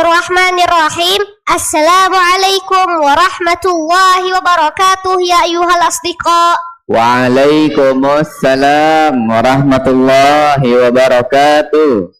Bismillahirrahmanirrahim. Assalamualaikum warahmatullahi wabarakatuh ya ayyuhal asdiqa. Waalaikumsalam warahmatullahi wabarakatuh.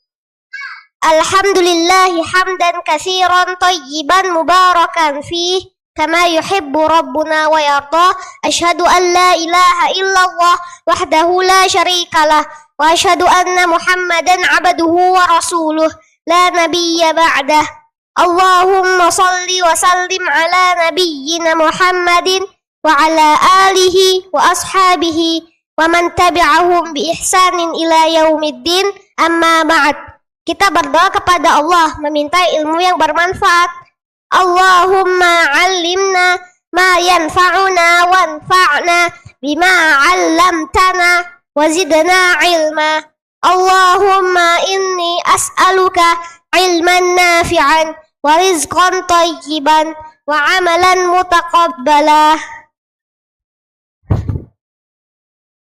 Alhamdulillahi hamdan katsiran thayyiban mubarakan fih kama yuhibbu rabbuna wa yarda. Asyhadu an la ilaha illallah wahdahu la syarikalah wa asyhadu anna Muhammadan abduhu wa rasuluh la nabiyya ba'dah. Allahumma salli wa sallim ala nabiyyina Muhammadin wa ala alihi wa ashabihi wa man tabi'ahum bi ihsanin ila yaumiddin. Amma ba'd. Kita berdoa kepada Allah meminta ilmu yang bermanfaat. Allahumma 'allimna ma yanfa'una wanfa'na bima 'allamtana wa zidna 'ilma. Allahumma inni as'aluka ilman nafi'an wa rizqan tayyiban wa amalan mutaqabbalah.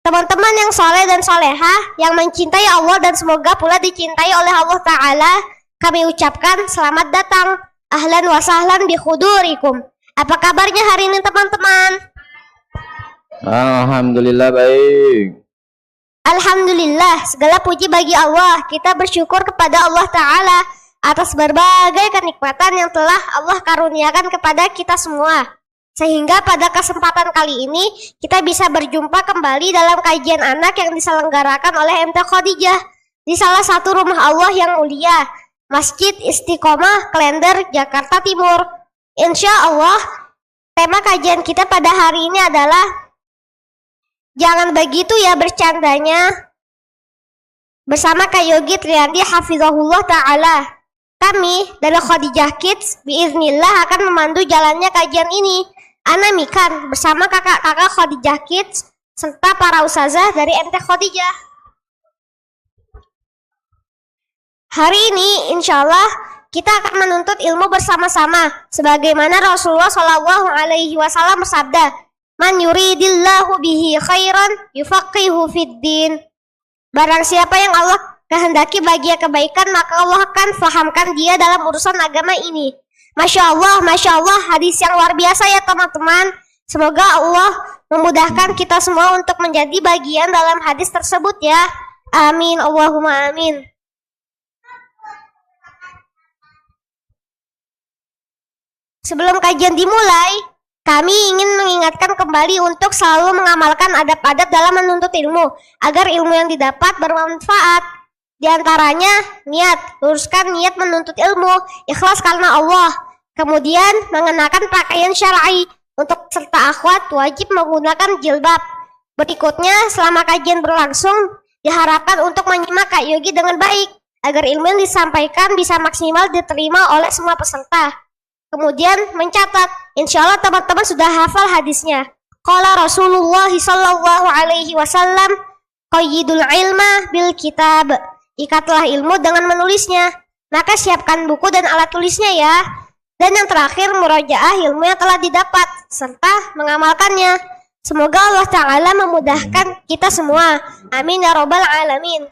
Teman-teman yang soleh dan solehah, yang mencintai Allah dan semoga pula dicintai oleh Allah Ta'ala, kami ucapkan selamat datang. Ahlan wa sahlan bi khudurikum. Apa kabarnya hari ini teman-teman? Alhamdulillah baik. Alhamdulillah, segala puji bagi Allah. Kita bersyukur kepada Allah Ta'ala atas berbagai kenikmatan yang telah Allah karuniakan kepada kita semua. Sehingga pada kesempatan kali ini kita bisa berjumpa kembali dalam kajian anak yang diselenggarakan oleh MT Khadijah di salah satu rumah Allah yang mulia, Masjid Istiqomah, Klender, Jakarta Timur. Insya Allah, tema kajian kita pada hari ini adalah jangan begitu ya bercandanya, bersama Kak Yogi Triandi Hafizahullah Ta'ala. Kami dari Khadijah Kids biiznillah akan memandu jalannya kajian ini. Ana Mikan bersama kakak-kakak Khadijah Kids serta para ustazah dari MT Khadijah. Hari ini insya Allah kita akan menuntut ilmu bersama-sama sebagaimana Rasulullah SAW bersabda, "Man yuridillahu bihi khairan yufaqihu fid din." Barang siapa yang Allah kehendaki baginya kebaikan, maka Allah akan fahamkan dia dalam urusan agama ini. Masya Allah, hadis yang luar biasa ya teman-teman. Semoga Allah memudahkan kita semua untuk menjadi bagian dalam hadis tersebut ya. Amin, Allahumma amin. Sebelum kajian dimulai, kami ingin mengingatkan kembali untuk selalu mengamalkan adab-adab dalam menuntut ilmu, agar ilmu yang didapat bermanfaat. Di antaranya, niat, luruskan niat menuntut ilmu, ikhlas karena Allah. Kemudian, mengenakan pakaian syar'i. Untuk serta akhwat wajib menggunakan jilbab. Berikutnya, selama kajian berlangsung, diharapkan untuk menyimak Kak Yogi dengan baik, agar ilmu yang disampaikan bisa maksimal diterima oleh semua peserta. Kemudian mencatat, insya Allah teman-teman sudah hafal hadisnya. Qala Rasulullah sallallahu alaihi wasallam, qayyidul ilma bil kitab. Ikatlah ilmu dengan menulisnya. Maka siapkan buku dan alat tulisnya ya. Dan yang terakhir, murajaah ilmu yang telah didapat serta mengamalkannya. Semoga Allah Ta'ala memudahkan kita semua. Amin ya rabbal alamin.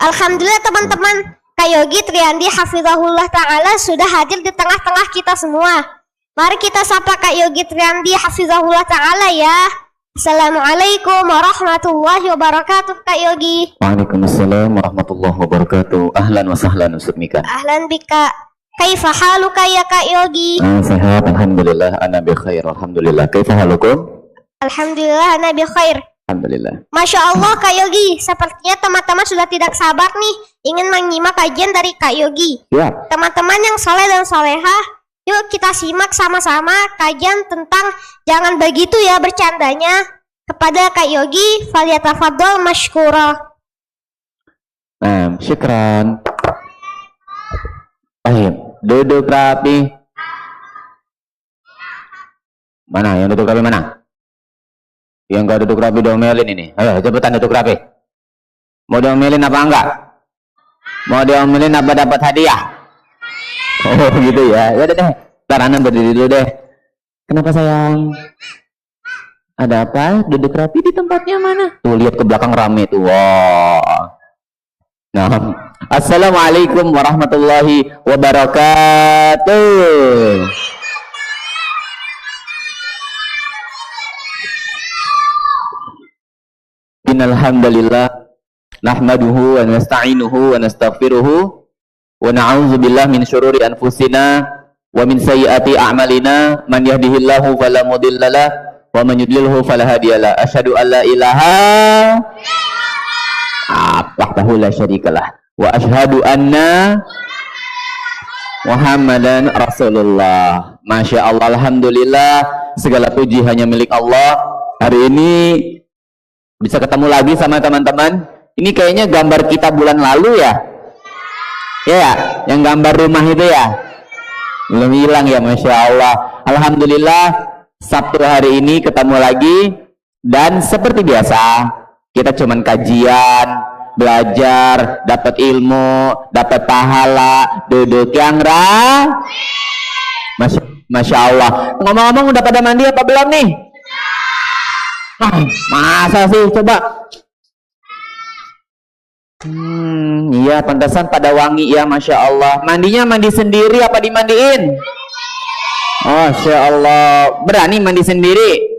Alhamdulillah teman-teman, Kak Yogi Triandi Hafizahullah Ta'ala sudah hadir di tengah-tengah kita semua. Mari kita sapa Kak Yogi Triandi Hafizahullah Ta'ala ya. Assalamualaikum warahmatullahi wabarakatuh Kak Yogi. Waalaikumsalam warahmatullahi wabarakatuh. Ahlan wa sahlan Ustaz Mika. Ahlan bika. Kaifa haluka ya Kak Yogi? Sehat, alhamdulillah, ana bi khair, alhamdulillah. Kaifa halukum? Alhamdulillah, ana bi khair. Alhamdulillah. Masya Allah Kak Yogi, sepertinya teman-teman sudah tidak sabar nih ingin menyimak kajian dari Kak Yogi. Ya. Teman-teman yang soleh dan solehah, yuk kita simak sama-sama kajian tentang jangan begitu ya bercandanya kepada Kak Yogi. Falyatafaddal masykura. Syukran. Baik, duduk rapi. Mana yang duduk rapi mana? Yang enggak duduk rapi diomelin ini. Ayo cepetan duduk rapi. Mau diomelin apa enggak? Mau diomelin apa dapat hadiah? Oh gitu ya. Ya udah deh. Ntar Ana berdiri dulu deh. Kenapa sayang? Ada apa? Duduk rapi di tempatnya mana? Tuh lihat ke belakang rame tuh. Wah. Nah, assalamualaikum warahmatullahi wabarakatuh. Innal hamdalillah nahmaduhu wa nasta'inuhu wa nastaghfiruhu wa na'udzu billahi min syururi anfusina wa min sayyiati a'malina man yahdihillahu fala mudhillalah wa man yudlilhu fala hadiyalah. Asyhadu an la ilaha wahdahu la syarikalah wa asyhadu anna Muhammadan Rasulullah. Masya Allah, alhamdulillah, segala puji hanya milik Allah. Hari ini bisa ketemu lagi sama teman-teman. Ini kayaknya gambar kita bulan lalu ya. Ya, yang gambar rumah itu ya. Belum hilang ya, Masya Allah. Alhamdulillah, Sabtu hari ini ketemu lagi. Dan seperti biasa, kita cuman kajian, belajar, dapat ilmu, dapat pahala, duduk yang Masya Allah. Ngomong-ngomong, udah pada mandi apa belum nih? Masa sih, coba. Iya, pantasan pada wangi ya, Masya Allah. Mandinya mandi sendiri apa dimandiin? Masya Allah. Berani mandi sendiri?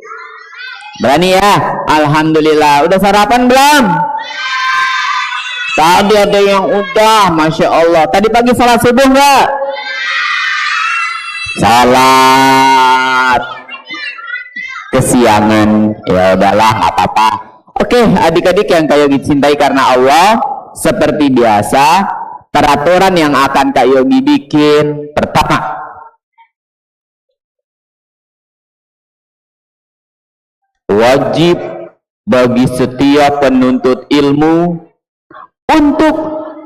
Berani ya? Alhamdulillah. Udah sarapan belum? Tadi ada yang udah, Masya Allah. Tadi pagi salat subuh nggak? Salat kesiangan. Ya udahlah, nggak apa-apa. Oke, adik-adik yang Kak Yogi cintai karena Allah, seperti biasa, peraturan yang akan Kak Yogi bikin. Pertama, wajib bagi setiap penuntut ilmu untuk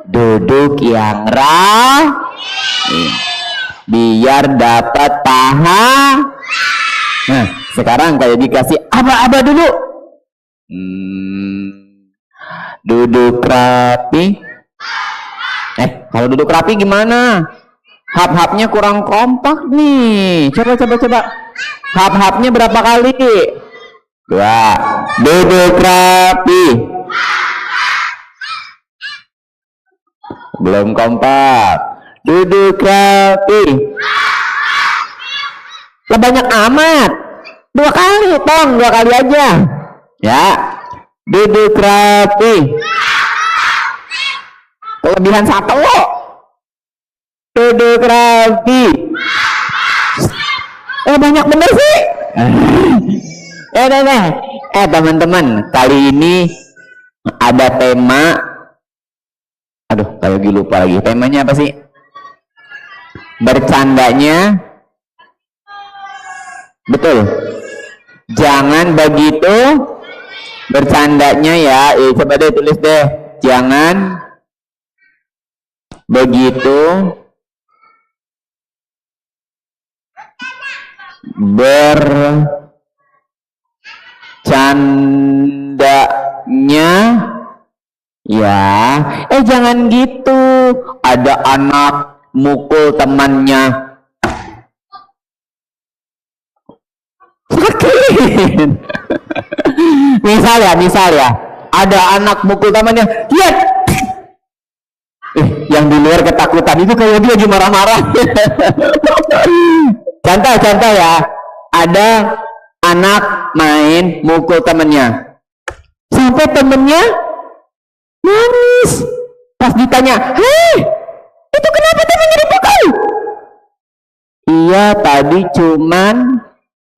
duduk yang biar dapat pahala. Nah, sekarang Kak Yogi kasih aba-aba dulu. Duduk rapi. Kalau duduk rapi gimana? Hap-hapnya kurang kompak nih. Coba. Hap-hapnya berapa kali? 2. Duduk rapi. Belum kompak. Duduk rapi. Lah banyak amat. 2 kali, tong. 2 kali aja. Ya. Duduk rapi. Kelebihan 1. Duduk rapi. Banyak bener sih. Teman-teman, kali ini ada tema. Aduh, kayak lupa lagi. Temanya apa sih? Bercandanya. Betul. Jangan begitu bercandanya ya. Coba deh tulis deh. Jangan begitu bercandanya ya. Jangan gitu. Ada anak mukul temannya. Sakit. misal ya, ada anak mukul temannya. Lihat. Yang di luar ketakutan itu kayak dia lagi marah-marah. Contoh ya, ada anak main mukul temennya sampai temennya nangis. Pas ditanya, hei, itu kenapa temennya dipukul? Iya, tadi cuman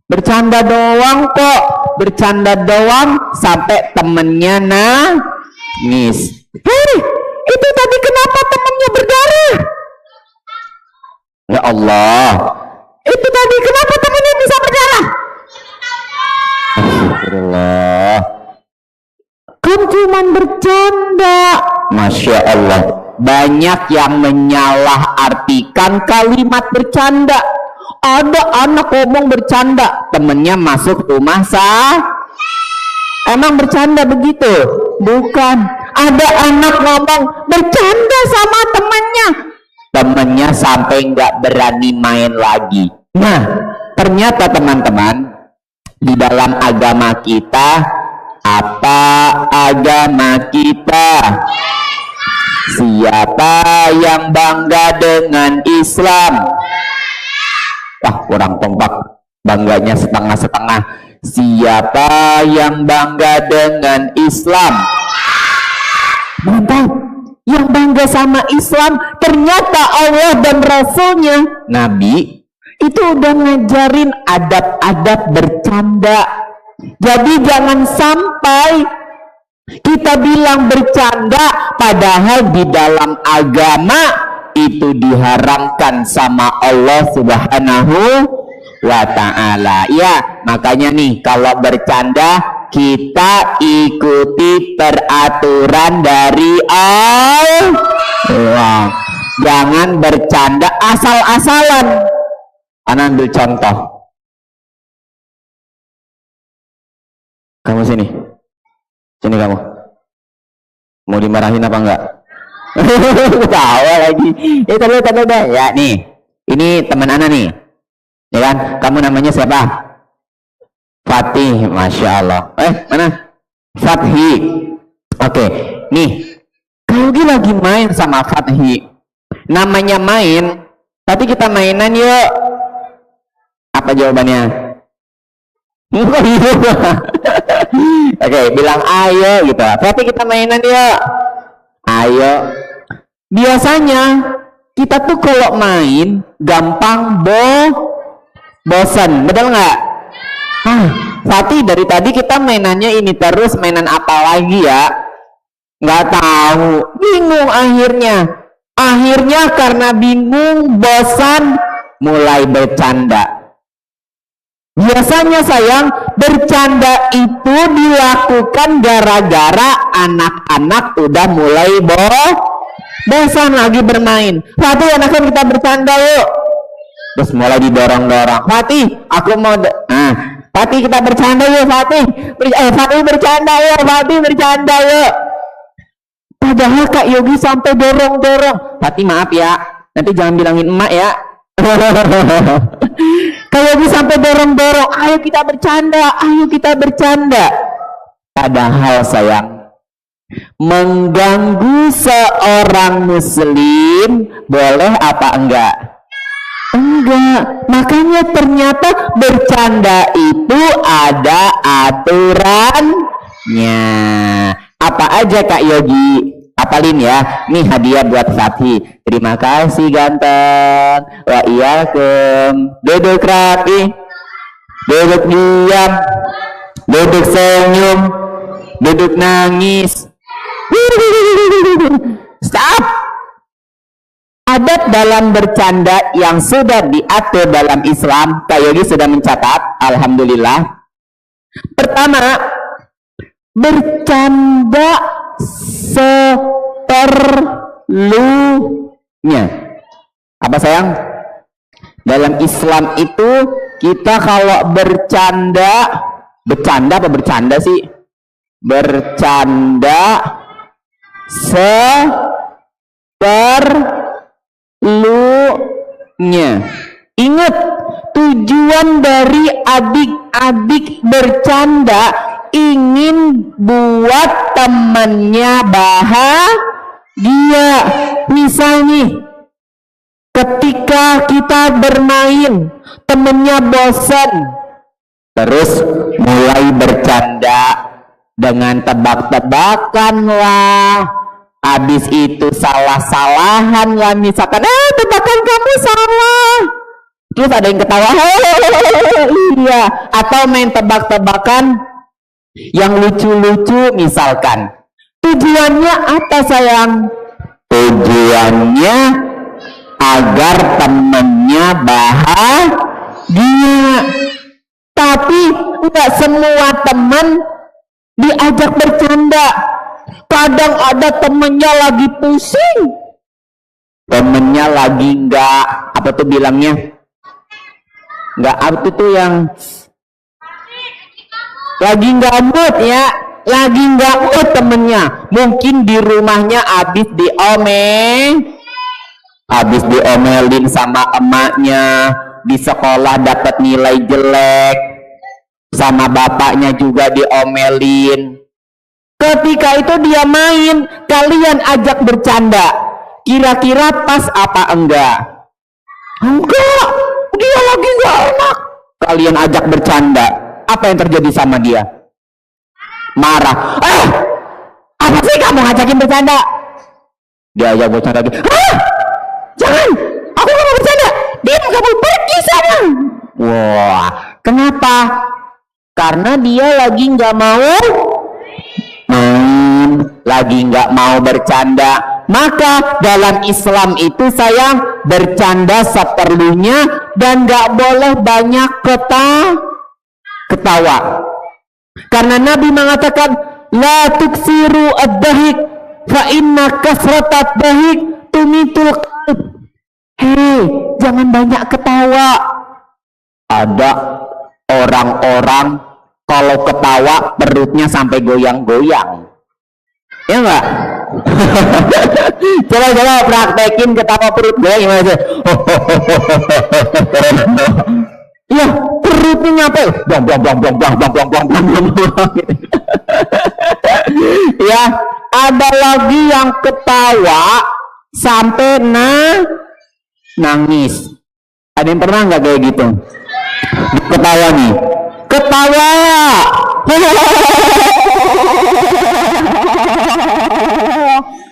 bercanda doang kok. Bercanda doang sampai temennya nangis. Hei, itu tadi kenapa temennya berdarah? Ya Allah, itu tadi kenapa temennya bisa berdarah? Astagfirullah. Kan cuman bercanda. Masya Allah. Banyak yang menyalahartikan kalimat bercanda. Ada anak ngomong bercanda, temennya masuk rumah emang bercanda begitu? Bukan. Ada anak ngomong bercanda sama temennya sampai nggak berani main lagi. Nah, ternyata teman-teman, di dalam agama kita, apa agama kita? Siapa yang bangga dengan Islam? Wah, kurang kompak, bangganya setengah-setengah. Siapa yang bangga dengan Islam? Mantap. Yang bangga sama Islam ternyata Allah dan Rasulnya. Nabi itu udah ngajarin adab-adab bercanda. Jadi jangan sampai kita bilang bercanda padahal di dalam agama itu diharamkan sama Allah Subhanahu wa ta'ala. Ya, makanya nih kalau bercanda kita ikuti peraturan dari Allah. Jangan bercanda asal-asalan. Ana ambil contoh. Kamu sini. Sini kamu. Mau dimarahin apa enggak? Ketawa lagi. Tahu dah. Ya nih. Ini teman Ana nih. Ya kan? Kamu namanya siapa? Fatih, Masya Allah. Mana? Fathi. Oke. Nih. Kau lagi main sama Fathi. Namanya main. Tapi kita mainan yuk. Apa jawabannya? Oke, bilang ayo gitu. Tapi kita mainan yuk. Ayo. Biasanya kita tuh kalau main gampang bosan, betul nggak? Fatih dari tadi kita mainannya ini terus, mainan apa lagi ya? Nggak tahu, bingung akhirnya. Akhirnya karena bingung, bosan, mulai bercanda. Biasanya sayang, bercanda itu dilakukan gara-gara anak-anak udah mulai bosan lagi bermain. Fatih, anaknya kita bercanda yuk. Terus mulai didorong-dorong. Fatih, aku mau Fatih kita bercanda yuk, Fatih. Fatih bercanda yuk, Fatih bercanda yuk. Padahal Kak Yogi sampai dorong-dorong. Fatih maaf ya, nanti jangan bilangin emak ya. Kak Yogi sampai dorong-dorong, ayo kita bercanda, ayo kita bercanda. Padahal sayang, mengganggu seorang muslim boleh apa enggak? Enggak. Makanya ternyata bercanda itu ada aturannya. Apa aja Kak Yogi? Apalin ya. Nih hadiah buat Fatih. Terima kasih ganteng. Wa iyakum. Duduk rapi. Duduk diam. Duduk senyum. Duduk nangis. Stop. Adab dalam bercanda yang sudah diatur dalam Islam, Kak Yogi sudah mencatat, alhamdulillah. Pertama, bercanda seperlunya. Apa sayang? Dalam Islam itu kita kalau bercanda apa bercanda sih? Bercanda seperlunya. Ingat, tujuan dari adik-adik bercanda ingin buat temannya bahagia. Misalnya, ketika kita bermain, temennya bosan, terus mulai bercanda dengan tebak-tebakan lah. Habis itu salah-salahan lah, misalkan tebakan kamu salah, terus ada yang ketawa, iya, atau main tebak-tebakan yang lucu-lucu misalkan. Tujuannya apa sayang? Tujuannya agar temennya bahagia. Tapi enggak semua teman diajak bercanda. Kadang ada temennya lagi pusing, temennya lagi enggak, apa tuh bilangnya, enggak, apa tuh yang lagi enggak mood ya, lagi enggak mood temennya. Mungkin di rumahnya habis diomelin sama emaknya, di sekolah dapat nilai jelek, sama bapaknya juga diomelin. Ketika itu dia main, kalian ajak bercanda. Kira-kira pas apa enggak? Enggak, dia lagi nggak enak. Kalian ajak bercanda, apa yang terjadi sama dia? Marah. Apa sih kamu ngajakin bercanda? Dia ajak bercanda lagi. Jangan, aku nggak mau bercanda. Diam kamu, pergi sana. Wah, kenapa? Karena dia lagi nggak mau main, lagi nggak mau bercanda. Maka dalam Islam itu sayang, bercanda seperlunya dan nggak boleh banyak ketawa. Karena Nabi mengatakan, la tuksiru ad-dahik fa inna kasratat dahik tumitul qalb. Hei, jangan banyak ketawa. Ada orang-orang kalau ketawa perutnya sampai goyang-goyang. Ya enggak? Coba praktekin ketawa perut goyang gimana sih? Iya, perutnya nyampe blang. Ya, ada lagi yang ketawa sampai nangis. Ada yang pernah nggak kayak gitu? Ketawa nih, ketawa.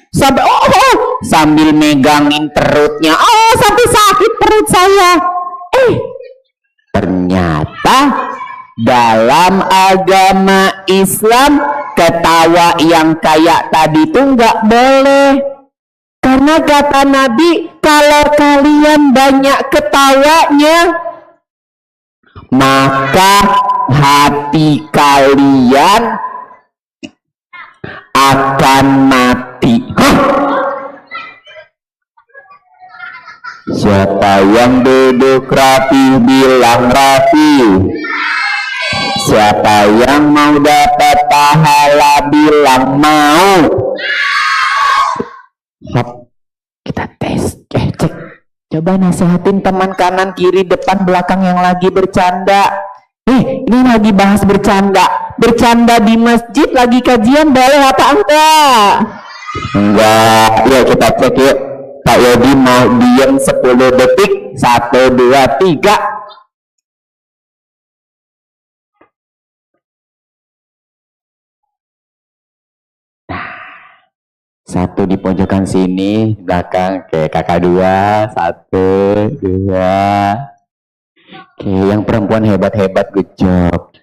Sampai sambil megangin perutnya, sampai sakit perut saya. Ternyata dalam agama Islam ketawa yang kayak tadi tuh nggak boleh. Karena kata Nabi, kalau kalian banyak ketawanya, maka hati kalian akan mati. Siapa yang duduk rapi bilang rapi. Siapa yang mau dapat pahala bilang mau. Hop, kita tes, cek. Coba nasihatin teman kanan, kiri, depan, belakang yang lagi bercanda. Ini lagi bahas bercanda. Bercanda di masjid lagi kajian boleh apa enggak? Enggak. Yuk kita cek yuk. Pak Yodi mau diam 10 detik. 1, 2, 3. Satu di pojokan sini, belakang. Oke, kakak 2. 1, 2. Oke, yang perempuan hebat-hebat, good job.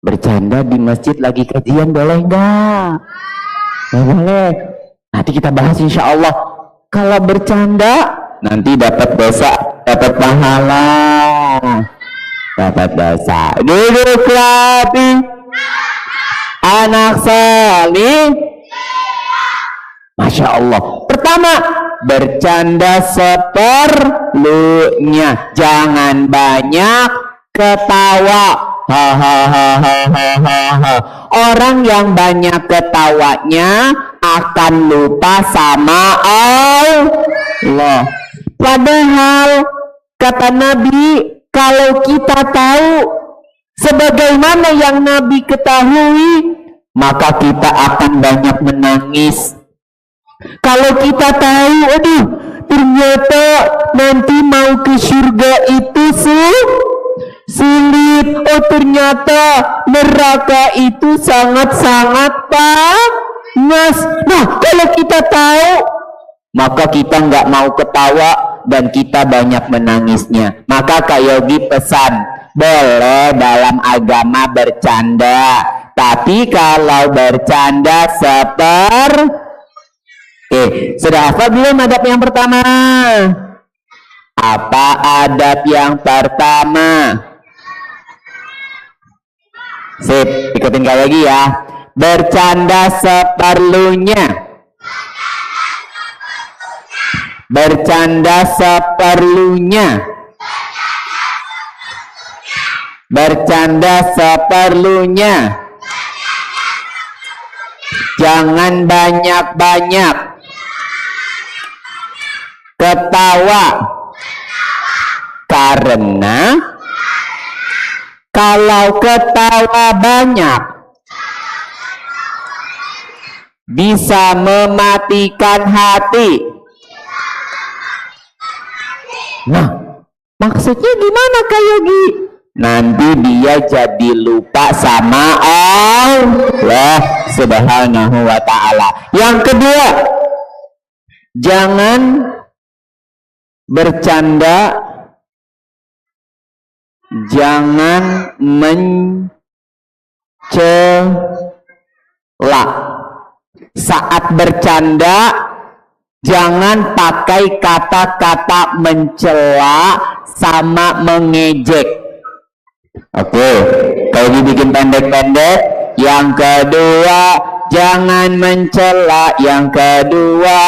Bercanda di masjid lagi kajian boleh enggak? Nggak boleh. Nanti kita bahas insya Allah. Kalau bercanda nanti dapat dosa, dapat pahala, dapat dosa. Duduk rapi, anak salih. Masya Allah. Pertama, bercanda seperlunya, jangan banyak ketawa. Orang yang banyak ketawanya akan lupa sama Allah. Padahal kata Nabi, kalau kita tahu sebagaimana yang Nabi ketahui, maka kita akan banyak menangis. Kalau kita tahu, ternyata nanti mau ke surga itu sulit. Ternyata neraka itu sangat-sangat panas. Nah, kalau kita tahu, maka kita nggak mau ketawa dan kita banyak menangisnya. Maka Kak Yogi pesan, boleh dalam agama bercanda, tapi kalau bercanda sudah hafal belum adab yang pertama? Apa adab yang pertama? Sip, ikutin Kak Yogi ya. Bercanda seperlunya. Bercanda seperlunya. Bercanda seperlunya. Jangan banyak-banyak ketawa. Karena kalau ketawa banyak, bisa mematikan hati. Nah, maksudnya gimana Kak Yogi? Nanti dia jadi lupa sama Allah Subhanahu wa ta'ala. Yang kedua, jangan bercanda, jangan mencela. Saat bercanda jangan pakai kata-kata mencela sama mengejek. Oke, kalau dibikin pendek-pendek. Yang kedua, jangan mencela. Yang kedua,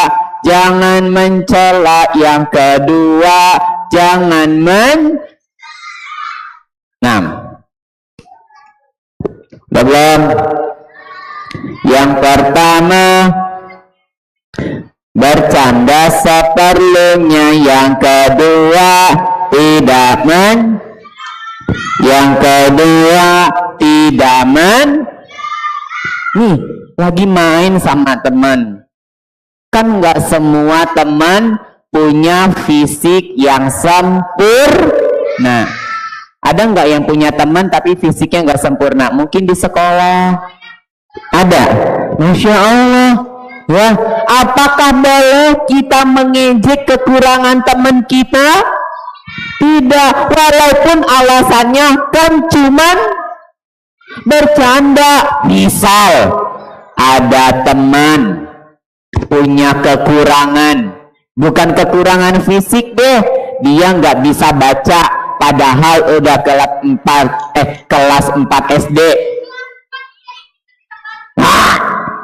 jangan mencela. Yang kedua, jangan belum. Yang pertama, bercanda seperlunya. Yang kedua, tidak yang kedua, tidak nih, lagi main sama teman. Kan nggak semua teman punya fisik yang sempurna. Ada nggak yang punya teman tapi fisiknya nggak sempurna? Mungkin di sekolah ada. Masya Allah. Ya, apakah boleh kita mengejek kekurangan teman kita? Tidak, walaupun alasannya kan cuman bercanda. Misal ada teman punya kekurangan, bukan kekurangan fisik deh, dia nggak bisa baca padahal udah kelas 4 SD.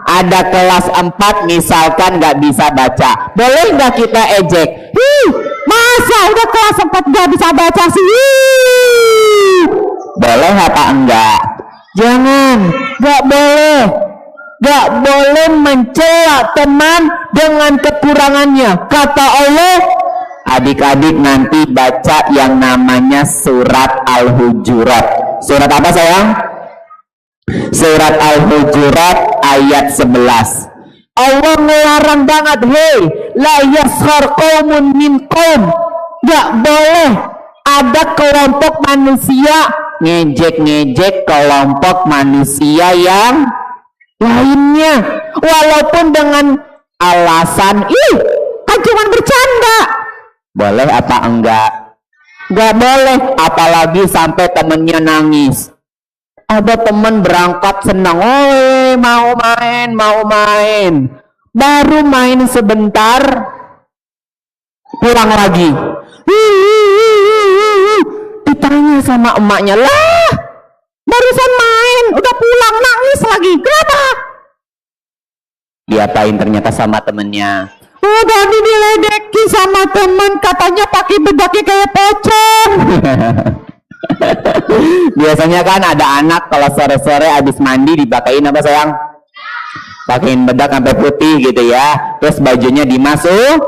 Ada kelas 4 misalkan nggak bisa baca, boleh nggak kita ejek? Masa udah kelas 4 nggak bisa baca sih? Boleh apa enggak? Jangan, nggak boleh mencela teman dengan kekurangannya. Kata Allah, adik-adik nanti baca yang namanya surat Al-Hujurat. Surat apa sayang? Surat Al-Hujurat ayat 11. Allah melarang banget, hei, la yaskhar qaumun min qaum. Gak boleh ada kelompok manusia ngejek-ngejek kelompok manusia yang lainnya, walaupun dengan alasan kan cuma bercanda. Boleh apa enggak? Gak boleh, apalagi sampai temennya nangis. Ada teman berangkat senang, mau main, baru main sebentar pulang lagi. Ditanya sama emaknya, lah barusan main udah pulang nangis lagi, kenapa? Diapain ternyata sama temennya? Tadi diledeki sama temen, katanya pakai bedaknya kayak pocong. Biasanya kan ada anak kalau sore-sore habis mandi dipakain apa sayang? Pakein bedak sampai putih gitu ya. Terus bajunya dimasukin.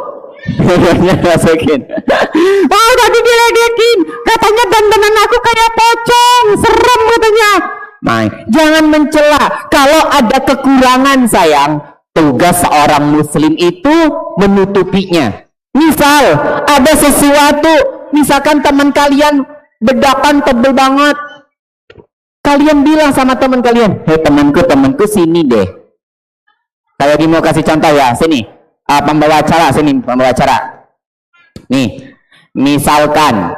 Tadi diledekin, katanya dandanan aku kayak pocong, serem katanya. Jangan mencela. Kalau ada kekurangan sayang, tugas seorang muslim itu menutupinya. Misal ada sesuatu, misalkan teman kalian bedakan tebel banget, kalian bilang sama teman kalian, hei temanku sini deh. Kalau mau kasih contoh ya, sini pembawa acara, nih, misalkan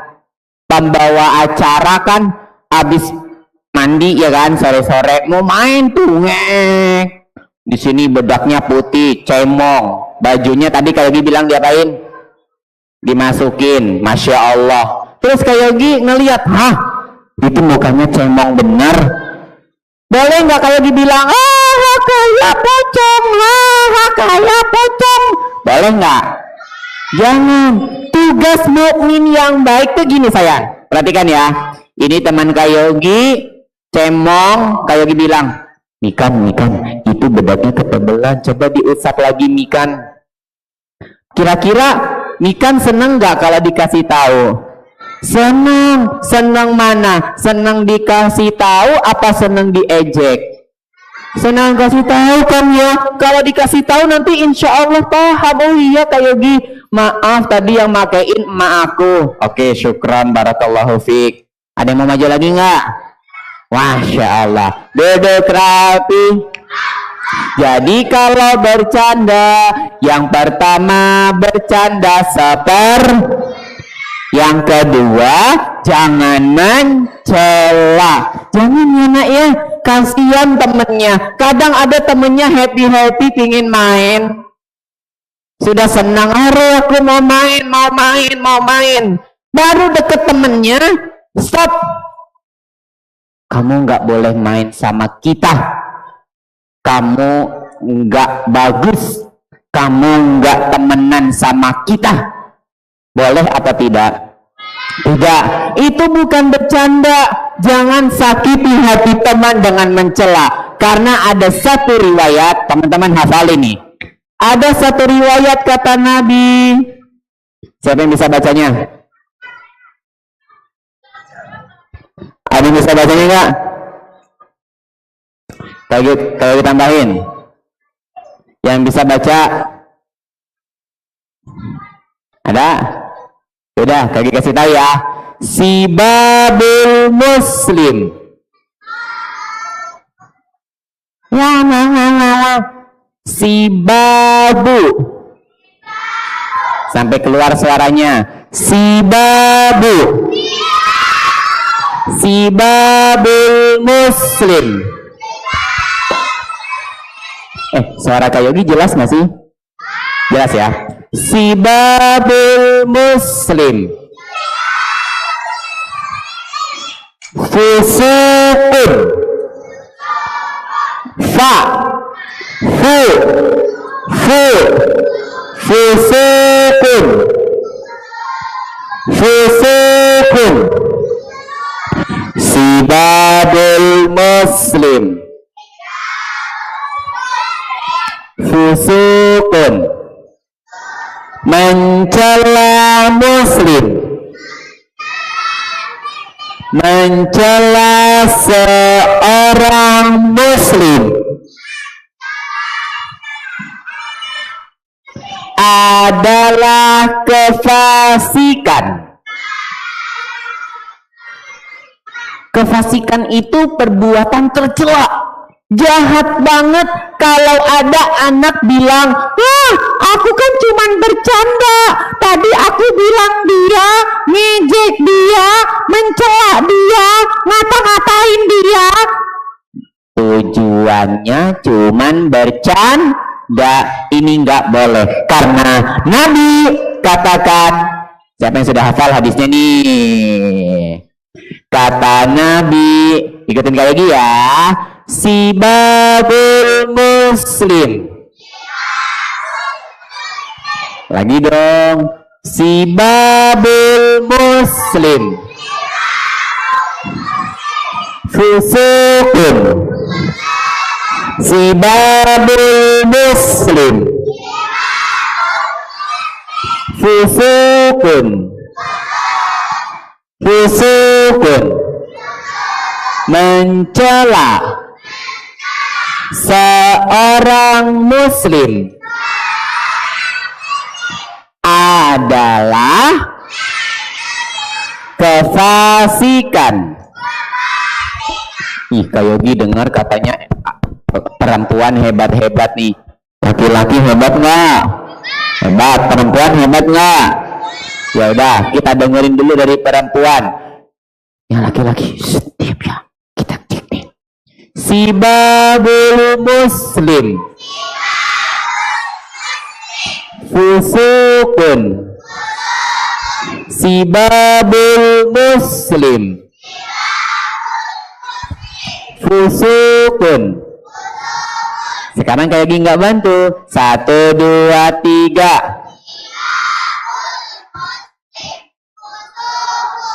pembawa acara kan habis mandi ya kan, sore-sore mau main tuh, di sini bedaknya putih, cemong, bajunya tadi kalau dibilang diapain? Dimasukin, masya Allah. Terus kayak Yogi ngelihat, itu mukanya cemong bener. Boleh nggak kalau dibilang, kayak pocong, kayak pocong? Boleh nggak? Jangan. Tugas mukmin yang baik tuh gini sayang. Perhatikan ya. Ini teman Kak Yogi cemong, Kak Yogi bilang, Mikan, itu bedaknya ketebelan. Coba diusap lagi Mikan. Kira-kira Mikan seneng nggak kalau dikasih tahu? Senang mana? Senang dikasih tahu apa senang diejek? Senang kasih tahu kan ya. Kalau dikasih tahu nanti insya Allah paham. Oh iya Kak Yogi. Maaf tadi yang makein emak aku. Oke, syukran, barakallahu fiik. Ada yang mau maju lagi nggak? Masya Allah. Duduk rapi. Jadi kalau bercanda, yang pertama bercanda yang kedua jangan mencela. Jangan ya nak ya, kasihan temennya. Kadang ada temennya happy pingin main, sudah senang, hari aku mau main. Baru deket temennya, stop, kamu nggak boleh main sama kita, kamu nggak bagus, kamu nggak temenan sama kita. Boleh apa tidak? Tidak, itu bukan bercanda. Jangan sakiti hati teman dengan mencela. Karena ada satu riwayat, teman-teman hafal ini. Ada satu riwayat kata Nabi. Siapa yang bisa bacanya? Ada yang bisa bacanya enggak? Kalau ditambahin. Yang bisa baca? Ada? Udah, kaki kasih tahu ya. Sibabul muslim. Ya, sibabu. Sampai keluar suaranya. Sibabu. Sibabul muslim. Suara Kak Yogi jelas nggak sih? Jelas ya. Sibabul muslim fusukun fusukun sibabul muslim fusukun, mencela muslim, mencela seorang muslim adalah kefasikan. Kefasikan itu perbuatan tercela. Jahat banget kalau ada anak bilang, "Wah, aku kan cuman bercanda. Tadi aku bilang dia, ngejek dia, mencela dia, ngata-ngatain dia." Tujuannya cuman bercanda. Ini nggak boleh. Karena Nabi katakan, siapa yang sudah hafal hadisnya nih? Kata Nabi, ikutin kayak lagi ya. Sibabul muslim. Lagi dong. Sibabul muslim fusukun. Sibabul muslim fusukun. Fusukun, mencela seorang muslim adalah kefasikan. Ih, Kak Yogi dengar katanya perempuan hebat-hebat nih. Laki-laki hebat nggak? Hebat. Perempuan hebat nggak? Ya udah, kita dengerin dulu dari perempuan. Yang laki-laki, setiap ya kita cek nih. Sibabul muslim fusukun. Sibabul muslim fusukun. Sekarang kayak gini nggak bantu. 1, 2, 3.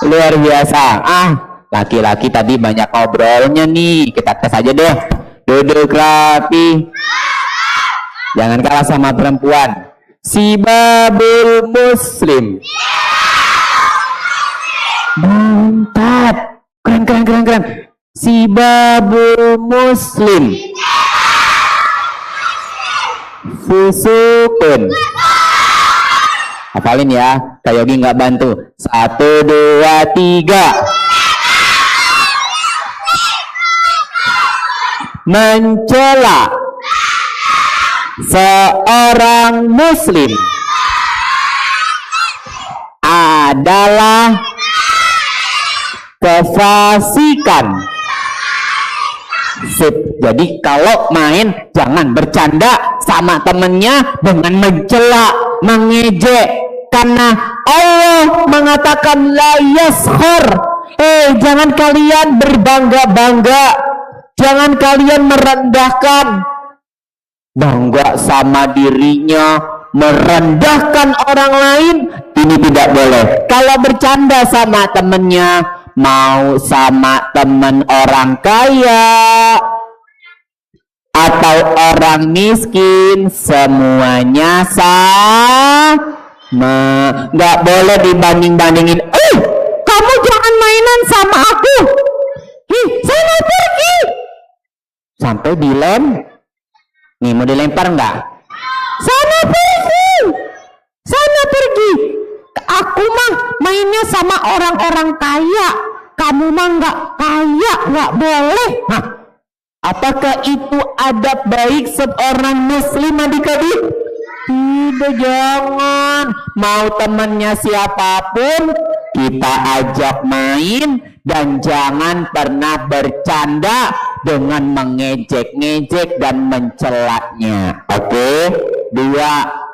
Luar biasa. Laki-laki tadi banyak ngobrolnya nih. Kita tes aja deh. Duduk rapi. Jangan kalah sama perempuan. Sibabul muslim. Mantap. Keren. Sibabul muslim Fusukun. Hafalin ya, Kak Yogi nggak bantu. 1, 2, 3. Mencela seorang muslim adalah kefasikan. Sip. Jadi kalau main jangan bercanda sama temennya dengan mencela, mengejek, karena Allah mengatakan la yaskhar. Jangan kalian berbangga-bangga, jangan kalian merendahkan, bangga sama dirinya, merendahkan orang lain. Ini tidak boleh. Kalau bercanda sama temennya, mau sama temen orang kaya atau orang miskin, semuanya sama. Nggak boleh dibanding-bandingin. Kamu jangan mainan sama aku. Saya mau pergi. Sampai nih mau dilempar nggak? Sana pergi. Sana pergi. Aku mah mainnya sama orang-orang kaya. Kamu mah nggak kaya, nggak boleh. Apakah itu adab baik seorang muslim adik-adik? Tidak, jangan. Mau temannya siapapun, kita ajak main, dan jangan pernah bercanda dengan mengejek-ngejek dan mencelaknya. Oke? 2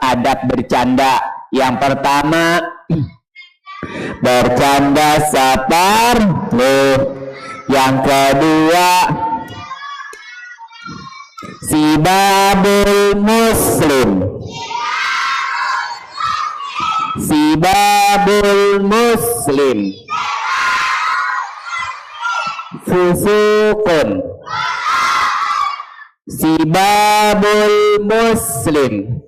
adab bercanda. Yang pertama, bercanda seperti. Yang kedua, sibabul muslim. Sibabul muslim fusukun. Sibabul muslim.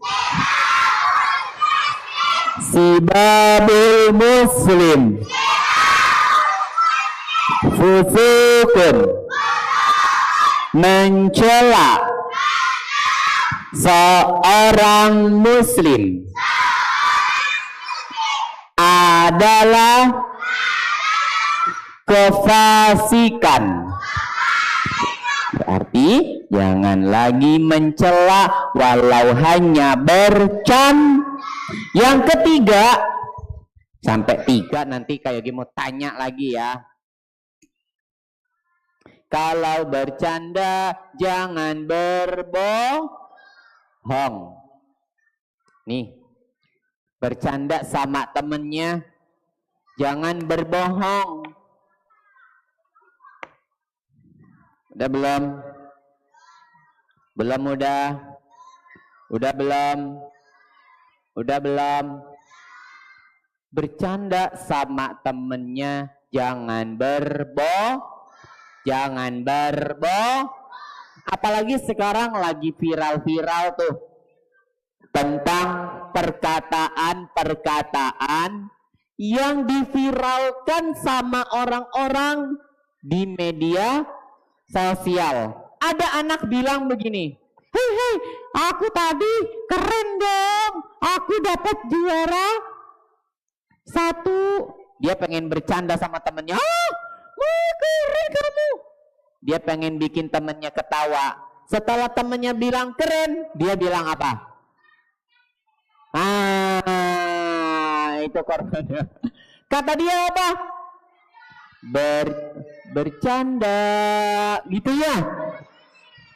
Sibabul muslim fusukun. Mencela seorang muslim adalah kefasikan. Berarti jangan lagi mencela walau hanya bercanda. Yang ketiga, sampai 3 nanti kayak gini mau tanya lagi ya. Kalau bercanda jangan berbohong. Nih, bercanda sama temennya jangan berbohong. Udah belum? Belum udah? Udah belum? Udah belum? Bercanda sama temennya jangan jangan apalagi sekarang lagi viral-viral tuh tentang perkataan-perkataan yang diviralkan sama orang-orang di media sosial. Ada anak bilang begini, hei, aku tadi keren dong, aku dapat juara 1. Dia pengen bercanda sama temennya, keren kamu. Dia pengen bikin temennya ketawa. Setelah temennya bilang keren, dia bilang apa? Itu korbannya. Kata dia apa? Bercanda gitu ya.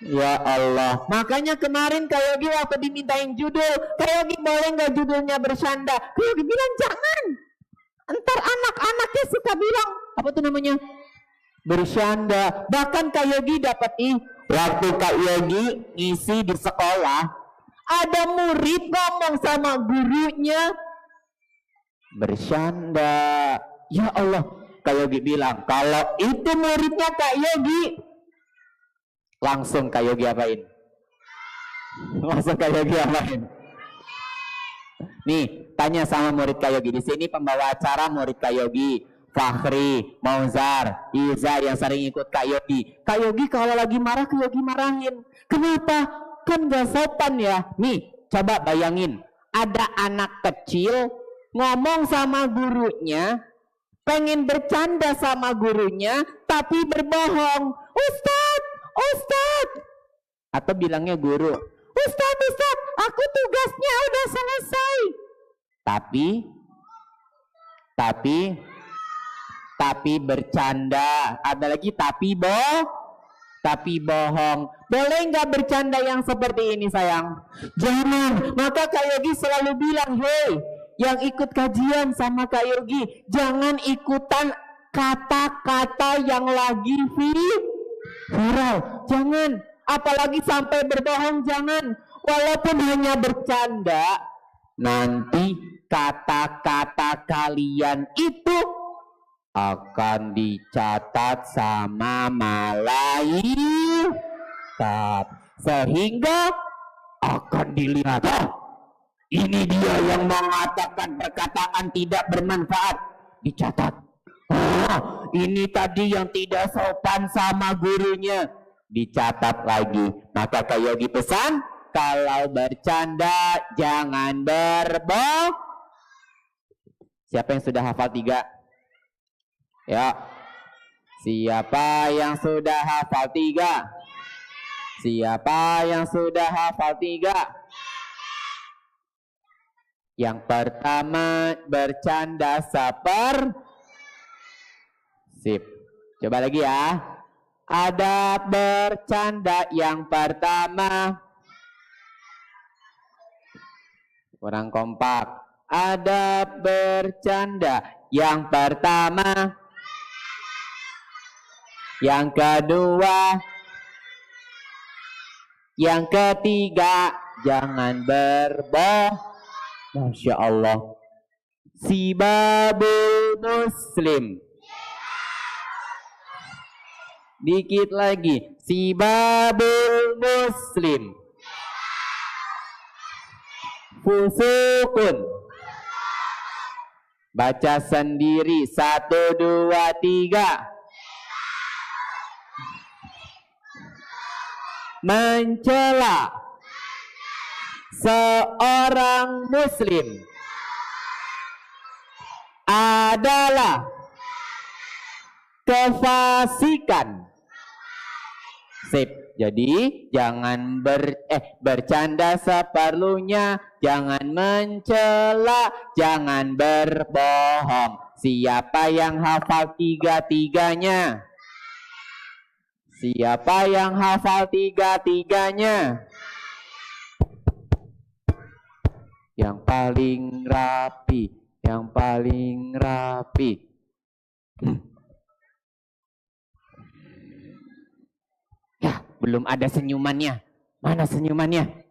Ya Allah. Makanya kemarin Kak Yogi waktu dimintain judul, Kak Yogi boleh nggak judulnya bercanda? Kak Yogi bilang jangan. Entar anak-anaknya suka bilang apa tuh namanya? Bercanda. Bahkan Kak Yogi dapat waktu Kak Yogi ngisi di sekolah, ada murid ngomong sama gurunya bercanda. Ya Allah, Kak Yogi bilang kalau itu muridnya Kak Yogi, langsung Kak Yogi apain? Langsung Kak Yogi apain? Nih, tanya sama murid Kak Yogi. Di sini pembawa acara murid Kak Yogi, Fakhri, Mauzar, Iza yang sering ikut Kak Yogi. Kak Yogi kalau lagi marah, Kak Yogi marahin. Kenapa? Kan gak sopan ya. Nih, Coba bayangin, ada anak kecil ngomong sama gurunya, pengen bercanda sama gurunya, tapi berbohong. Ustadz, Ustadz. Atau bilangnya guru, Ustadz, Ustadz, aku tugasnya udah selesai. Tapi bercanda. Ada lagi tapi bohong. Boleh nggak bercanda yang seperti ini sayang? Jangan. Maka Kak Yogi selalu bilang, hei, yang ikut kajian sama Kak Yogi, jangan ikutan kata-kata yang lagi viral. Jangan. Apalagi sampai berbohong, jangan. Walaupun hanya bercanda, nanti kata-kata kalian itu akan dicatat sama malaikat, sehingga akan dilihat, ini dia yang mengatakan perkataan tidak bermanfaat, dicatat. Ini tadi yang tidak sopan sama gurunya, dicatat lagi. Maka Kak Yogi pesan, kalau bercanda jangan berbohong. Siapa yang sudah hafal 3? Ya. Siapa yang sudah hafal 3? Siapa yang sudah hafal 3? Yang pertama, bercanda sip. Coba lagi ya. Ada bercanda yang pertama. Kurang kompak. Ada bercanda yang pertama. Yang kedua, yang ketiga, jangan berbohong. Masya Allah. Sibabul muslim. Dikit lagi. Sibabul muslim. Fusukun. Baca sendiri. 1, 2, 3. Mencela seorang muslim adalah kefasikan. Sip. Jadi jangan bercanda seperlunya, jangan mencela, jangan berbohong. Siapa yang hafal 3-3-nya? Siapa yang hafal 3-3-nya? Yang paling rapi, yang paling rapi. Ya, belum ada senyumannya. Mana senyumannya?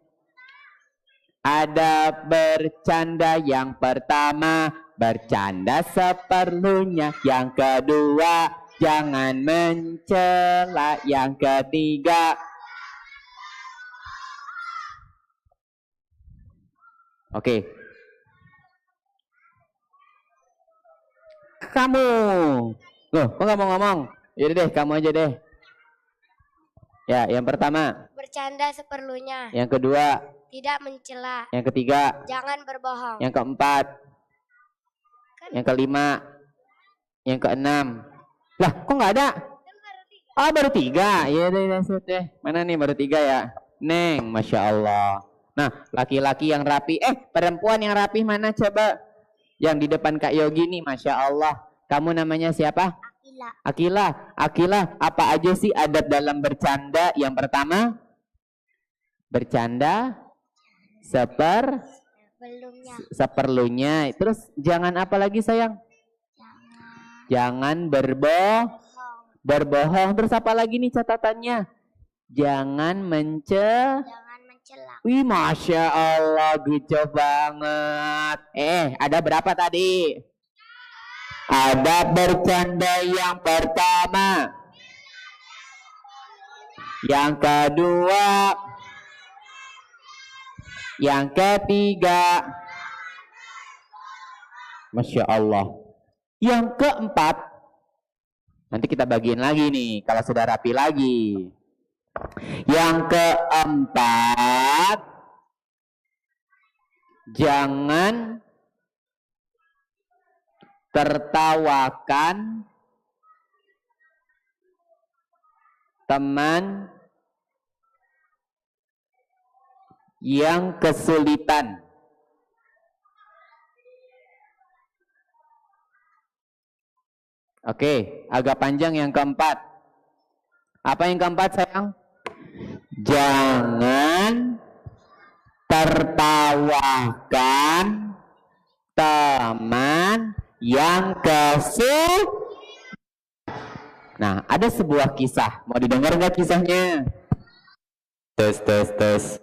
Ada bercanda yang pertama, bercanda seperlunya. Yang kedua, jangan mencela. Yang ketiga, oke. Kamu, loh, kok nggak mau ngomong? Yaudah deh, kamu aja deh. Ya, yang pertama, bercanda seperlunya. Yang kedua, tidak mencela. Yang ketiga, jangan berbohong. Yang keempat, Yang kelima, Yang keenam. Lah, kok nggak ada? Oh, baru 3. Ya deh. Mana nih baru 3 ya? Neng, Masya Allah. Nah, laki-laki yang rapi. Perempuan yang rapi mana coba? Yang di depan Kak Yogi nih, Masya Allah. Kamu namanya siapa? Akila. Apa aja sih adat dalam bercanda? Yang pertama, bercanda seperlunya. Terus jangan apa lagi sayang? Jangan berbohong. Terus apa lagi nih catatannya? Jangan mencela. Wih, Masya Allah, gucok banget. Ada berapa tadi? Ada bercanda yang pertama, yang kedua, yang ketiga, Masya Allah. Yang keempat, nanti kita bagiin lagi nih kalau sudah rapi lagi. Yang keempat, Jangan tertawakan teman yang kesulitan. Oke, agak panjang yang keempat. Apa yang keempat, sayang? Jangan tertawakan teman yang kesulitan. Nah, ada sebuah kisah. Mau didengar nggak kisahnya? Tes.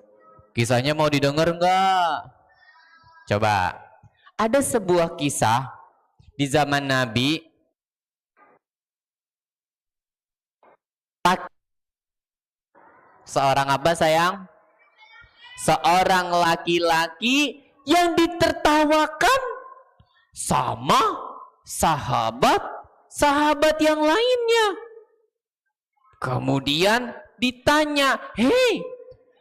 Kisahnya mau didengar nggak? Coba. Ada sebuah kisah di zaman Nabi. Seorang apa, sayang? Seorang laki-laki yang ditertawakan sama sahabat yang lainnya. Kemudian ditanya, "Hei,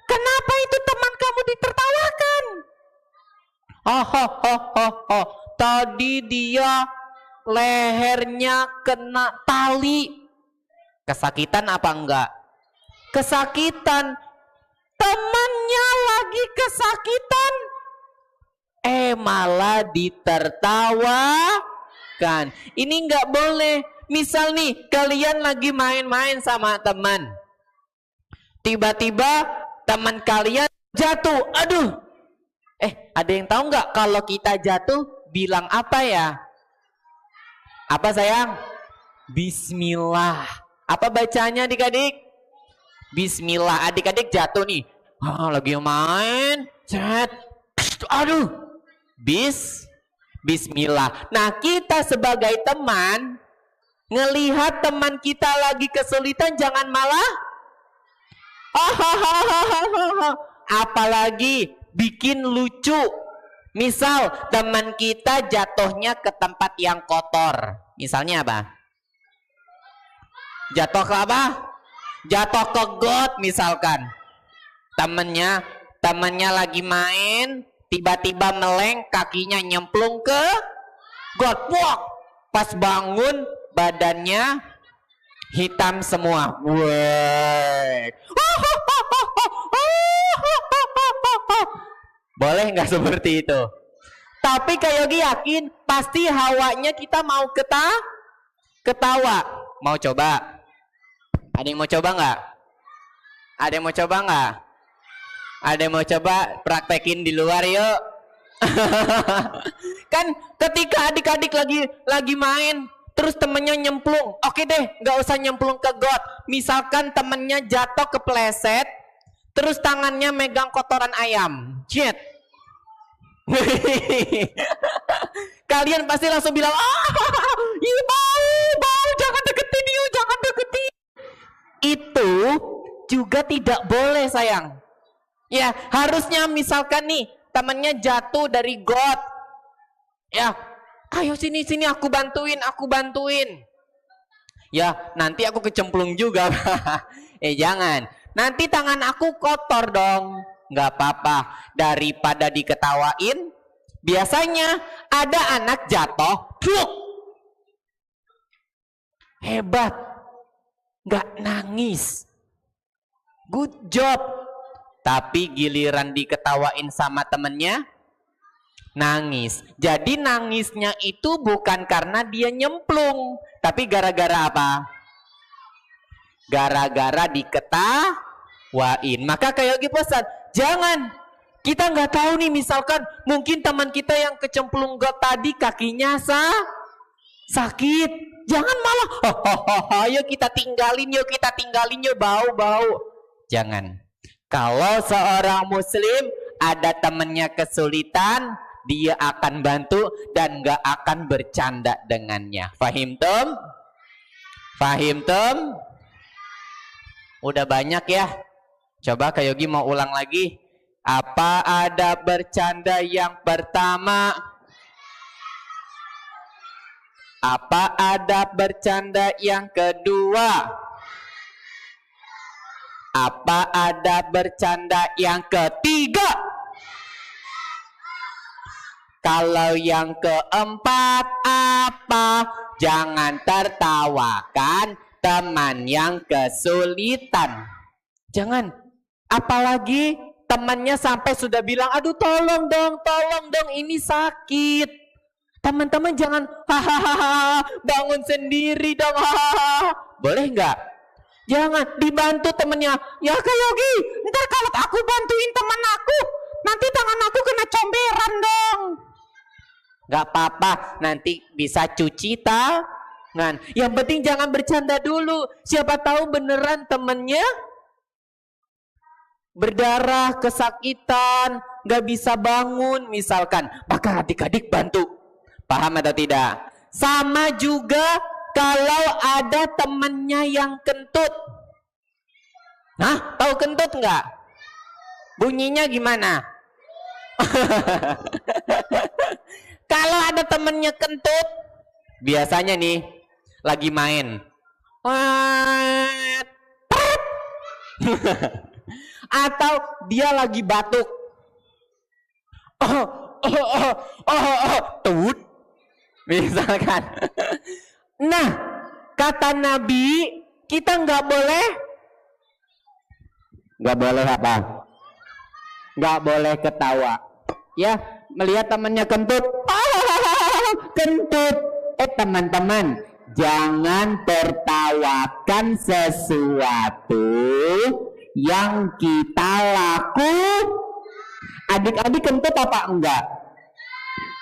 kenapa itu teman kamu ditertawakan?" "Hahaha, tadi dia lehernya kena tali." Kesakitan apa enggak? Kesakitan. Temannya lagi kesakitan, malah ditertawakan. Ini nggak boleh. Misal nih, kalian lagi main-main sama teman, tiba-tiba teman kalian jatuh. Aduh, ada yang tahu nggak kalau kita jatuh bilang apa ya? Apa, sayang? Bismillah. Apa bacanya, adik-adik? Bismillah. Adik-adik jatuh nih, lagi main, aduh, Bismillah. Nah, kita sebagai teman ngelihat teman kita lagi kesulitan, jangan malah apalagi bikin lucu. Misal teman kita jatuhnya ke tempat yang kotor, misalnya apa? Jatuh ke apa? Jatuh ke got misalkan. Temennya lagi main, tiba-tiba meleng, kakinya nyemplung ke got. Wah, pas bangun badannya hitam semua. Woi. Boleh nggak seperti itu? Tapi Kak Yogi yakin pasti hawanya kita mau ketawa. Mau coba? Ada yang mau coba nggak? Ada yang mau coba nggak? Ada yang mau coba praktekin di luar yuk? Kan ketika adik-adik lagi main, terus temennya nyemplung, oke deh, nggak usah nyemplung ke got. Misalkan temennya jatuh kepleset, terus tangannya megang kotoran ayam, jet. Kalian pasti langsung bilang, iya bau, jangan deketin yuk, jangan deketin. Itu juga tidak boleh, sayang. Ya, harusnya misalkan nih temannya jatuh dari got, ya, ayo sini aku bantuin. Ya, nanti aku kecemplung juga. Jangan, nanti tangan aku kotor dong. Nggak apa-apa, daripada diketawain. Biasanya ada anak jatuh, hebat, nggak nangis, good job. Tapi giliran diketawain sama temennya, nangis. Jadi nangisnya itu bukan karena dia nyemplung, tapi gara-gara apa? Gara-gara diketawain. Maka kayak gitu pesan, jangan. Kita nggak tahu nih, misalkan mungkin teman kita yang kecemplung got tadi kakinya sakit. Jangan malah, yuk kita tinggalin yuk, bau. Jangan. Kalau seorang muslim ada temannya kesulitan, dia akan bantu dan gak akan bercanda dengannya. Fahim tum? Udah banyak ya. Coba Kak Yogi mau ulang lagi. Apa ada bercanda yang pertama? Apa ada bercanda yang kedua? Apa ada bercanda yang ketiga? Kalau yang keempat apa? Jangan tertawakan teman yang kesulitan. Jangan. Apalagi temannya sampai sudah bilang, aduh tolong dong, ini sakit. Teman-teman jangan hahaha bangun sendiri dong, hahaha. Boleh nggak? Jangan, dibantu temennya. Ya Kak Yogi, ntar kalau aku bantuin teman aku, nanti tangan aku kena comberan dong. Nggak apa-apa, nanti bisa cuci tangan. Yang penting jangan bercanda dulu. Siapa tahu beneran temennya berdarah, kesakitan, nggak bisa bangun misalkan. Maka adik-adik bantu. Paham atau tidak? Sama juga kalau ada temennya yang kentut. Hah? Tahu kentut nggak? Bunyinya gimana? Kalau ada temennya kentut, biasanya nih lagi main. Atau dia lagi batuk. Tut. Misalkan. Nah, kata Nabi, kita nggak boleh apa? Nggak boleh ketawa. Ya, melihat temannya kentut. Kentut. Teman-teman, jangan tertawakan sesuatu yang kita laku. Adik-adik kentut apa enggak?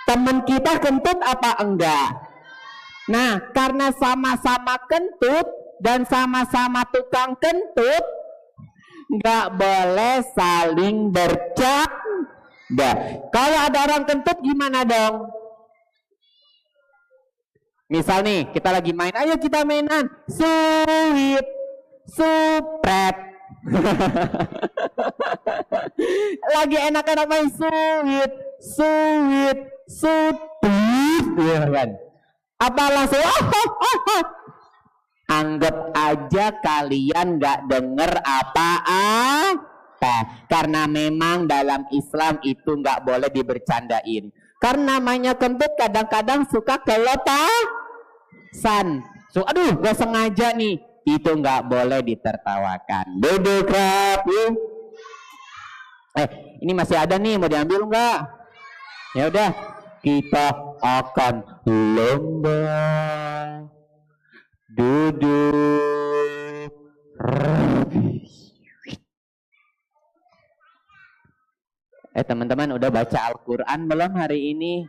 Teman kita kentut apa enggak? Nah, karena sama-sama kentut dan sama-sama tukang kentut, nggak boleh saling bercanda. Kalau ada orang kentut gimana dong? Misal nih, kita lagi main, ayo kita mainan suit, supret. Lagi enak-enak main suit, ya kan? Apa langsung anggap aja kalian nggak denger apa-apa, karena memang dalam Islam itu nggak boleh dibercandain. Karena namanya kentut kadang-kadang suka keletasan. Aduh, gak sengaja nih. Itu nggak boleh ditertawakan. Duduk rapi. Ini masih ada nih, mau diambil nggak? Ya udah, kita akan lomba. Duduk rapi. Teman-teman udah baca Al-Quran belum hari ini?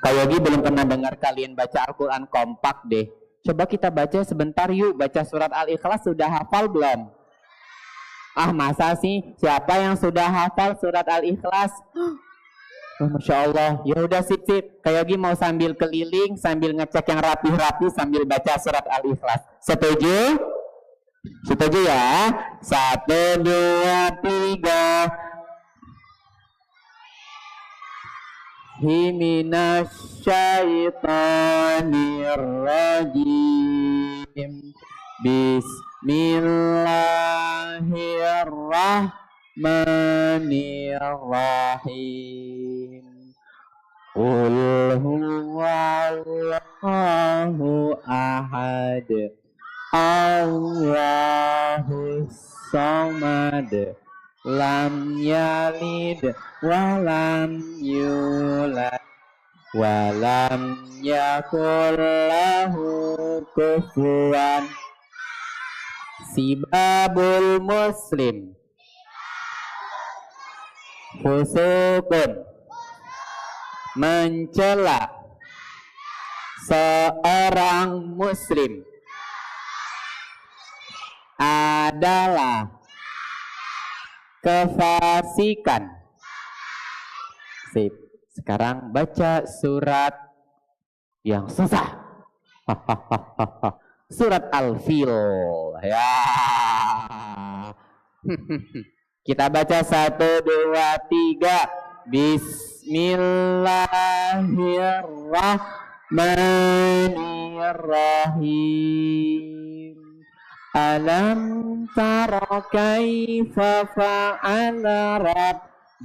Kak Yogi belum pernah dengar kalian baca Al-Quran kompak deh. Coba kita baca sebentar yuk. Baca surat Al-Ikhlas sudah hafal belum? Masa sih? Siapa yang sudah hafal surat Al-Ikhlas? Masya Allah. Ya udah sip. Kak Yogi mau sambil keliling, sambil ngecek yang rapi-rapi, sambil baca surat Al-Ikhlas. Setuju? Setuju ya? 1, 2, 3. Minasyaitonirrajim. Bismillahirrahmanirrahim. Qul huwallahu ahad. Allahus samad. Lam yalid walam yulad walam yakul lahu kufuwan. Sibabul muslim fusukun, mencela seorang muslim adalah kefasikan. Sip. Sekarang baca surat yang susah. Surat Al-Fil. Ya. Kita baca 1, 2, 3. Bismillahirrahmanirrahim. Alam tara kaifa fa'ala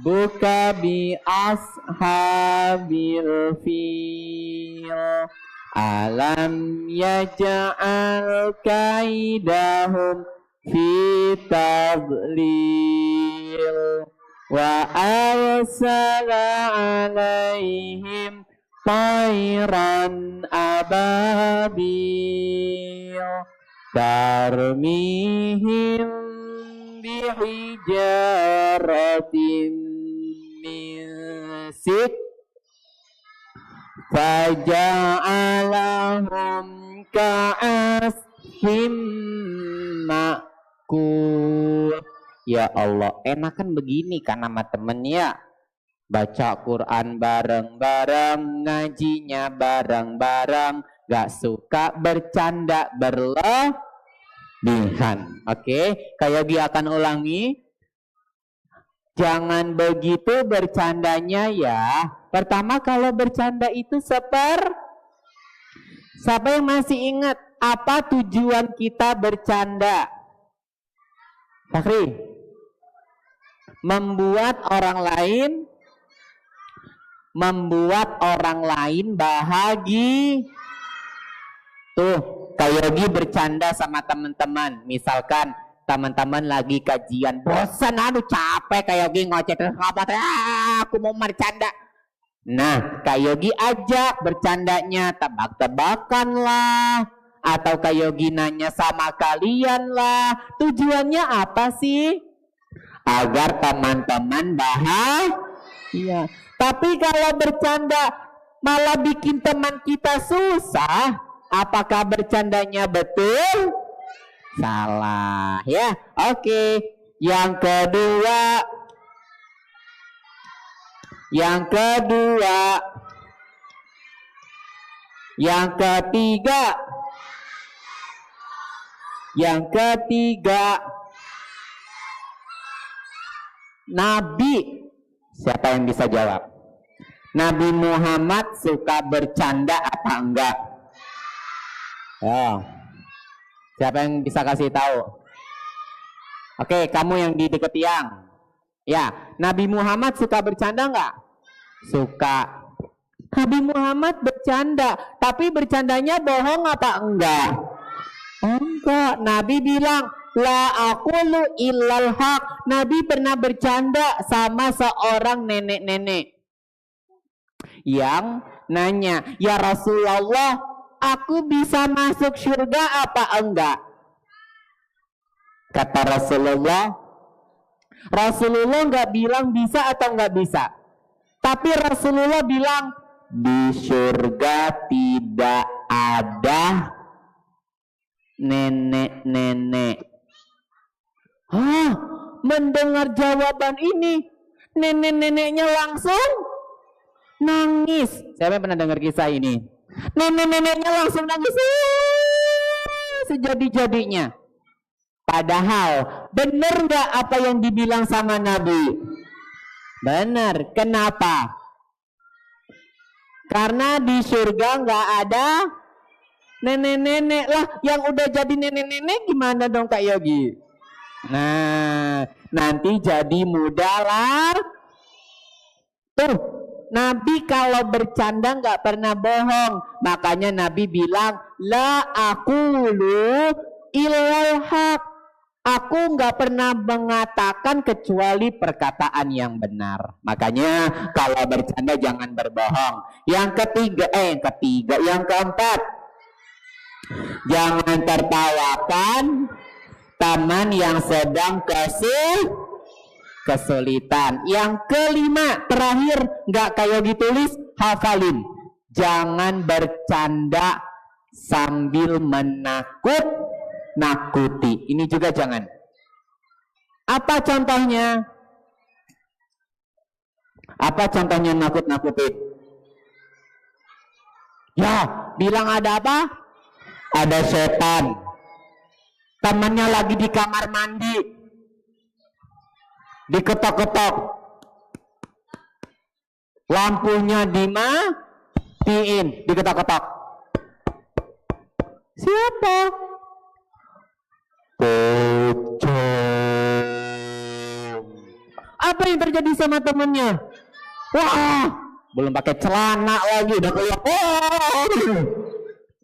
buka bi ashabil fil alam yaj'al kaidahum fi tadlil wa arsala alaihim tayran ababil tarmihim bihijaratin min sik faja'alahum ka'asfim ma'kul. Ya Allah, enakan begini kan sama temen ya. Baca Quran bareng-bareng, ngajinya bareng-bareng, gak suka bercanda berlebihan. Oke, kayak dia akan ulangi. Jangan begitu bercandanya ya. Pertama kalau bercanda itu siapa yang masih ingat apa tujuan kita bercanda? Fakri, membuat orang lain bahagia. Tuh, Kak Yogi bercanda sama teman-teman. Misalkan teman-teman lagi kajian, bosan, aduh capek Kak Yogi ngoceh terus aku mau bercanda. Nah, Kak Yogi ajak bercandanya tebak-tebakan lah, atau Kak Yogi nanya sama kalian lah. Tujuannya apa sih? Agar teman-teman bahagia. Tapi kalau bercanda malah bikin teman kita susah, apakah bercandanya betul? Salah ya. Oke. Yang kedua, yang ketiga, Nabi, siapa yang bisa jawab? Nabi Muhammad suka bercanda apa enggak? Oh, siapa yang bisa kasih tahu? Oke, kamu yang di deket tiang. Ya, Nabi Muhammad suka bercanda enggak? Suka. Nabi Muhammad bercanda, tapi bercandanya bohong apa enggak? Enggak. Nabi bilang, la aqulu illal haq. Nabi pernah bercanda sama seorang nenek-nenek yang nanya, ya Rasulullah, aku bisa masuk surga apa enggak? Kata Rasulullah enggak bilang bisa atau enggak bisa, tapi Rasulullah bilang di surga tidak ada nenek-nenek. Mendengar jawaban ini, nenek-neneknya langsung nangis. Siapa yang pernah dengar kisah ini? Nenek-neneknya langsung nangis sejadi-jadinya. Padahal benar nggak apa yang dibilang sama Nabi? Benar. Kenapa? Karena di surga nggak ada nenek-nenek lah. Yang udah jadi nenek-nenek gimana dong Kak Yogi? Nah, nanti jadi muda lah. Tuh, Nabi kalau bercanda nggak pernah bohong. Makanya Nabi bilang, la aqulu illal haq. Aku nggak pernah mengatakan kecuali perkataan yang benar. Makanya kalau bercanda jangan berbohong. Yang keempat, jangan tertawakan teman yang sedang kesulitan. Yang kelima, terakhir, nggak kayak ditulis, hafalin. Jangan bercanda sambil nakuti. Ini juga jangan. Apa contohnya? Nakut-nakutin? Ya, bilang ada apa? Ada setan. Temannya lagi di kamar mandi. Diketok-ketok. Lampunya dimatiin, diketok-ketok. Siapa? Pocong. Apa yang terjadi sama temennya? Wah, belum pakai celana lagi udah keluar. Oh.